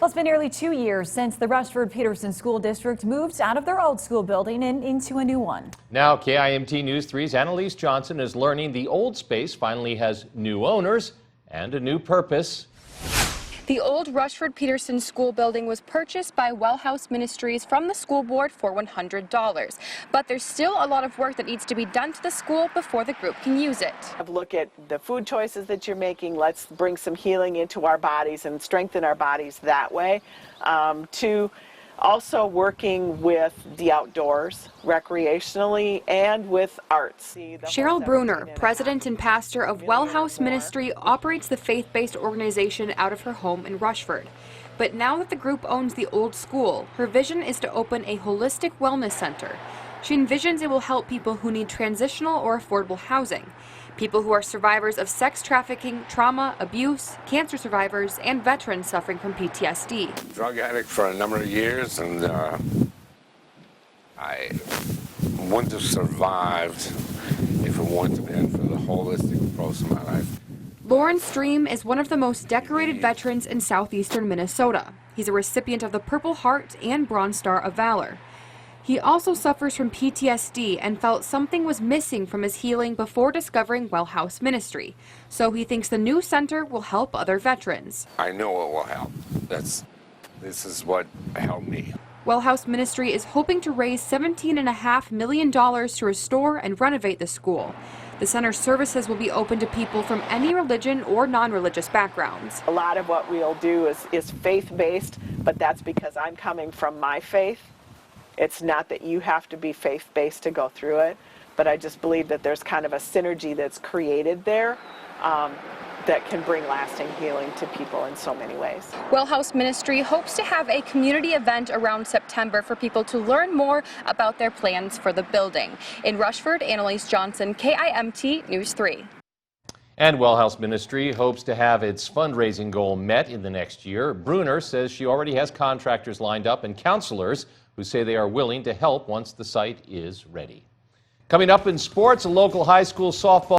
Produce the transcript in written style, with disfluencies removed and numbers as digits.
Well, it's been nearly 2 years since the Rushford-Peterson School District moved out of their old school building and into a new one. Now, KIMT News 3's Annalise Johnson is learning the old space finally has new owners and a new purpose. The old Rushford-Peterson school building was purchased by Wellhouse Ministries from the school board for $100. But there's still a lot of work that needs to be done to the school before the group can use it. Look at the food choices that you're making. Let's bring some healing into our bodies and strengthen our bodies that way. To also working with the outdoors, recreationally, and with arts. Cheryl Bruner, president and pastor of Wellhouse Ministry, operates the faith-based organization out of her home in Rushford. But now that the group owns the old school, her vision is to open a holistic wellness center. She envisions it will help people who need transitional or affordable housing, people who are survivors of sex trafficking, trauma, abuse, cancer survivors, and veterans suffering from PTSD. Drug addict for a number of years, and I wouldn't have survived if it wouldn't have been for the holistic approach to my life. Lauren Stream is one of the most decorated veterans in southeastern Minnesota. He's a recipient of the Purple Heart and Bronze Star of Valor. He also suffers from PTSD and felt something was missing from his healing before discovering Wellhouse Ministry. So he thinks the new center will help other veterans. I know it will help. This is what helped me. Wellhouse Ministry is hoping to raise $17.5 million to restore and renovate the school. The center's services will be open to people from any religion or non-religious backgrounds. A lot of what we'll do is faith-based, but that's because I'm coming from my faith. It's not that you have to be faith-based to go through it, but I just believe that there's kind of a synergy that's created there that can bring lasting healing to people in so many ways. Wellhouse Ministry hopes to have a community event around September for people to learn more about their plans for the building. In Rushford, Annalise Johnson, KIMT News 3. And Wellhouse Ministry hopes to have its fundraising goal met in the next year. Bruner says she already has contractors lined up and counselors who say they are willing to help once the site is ready. Coming up in sports, a local high school softball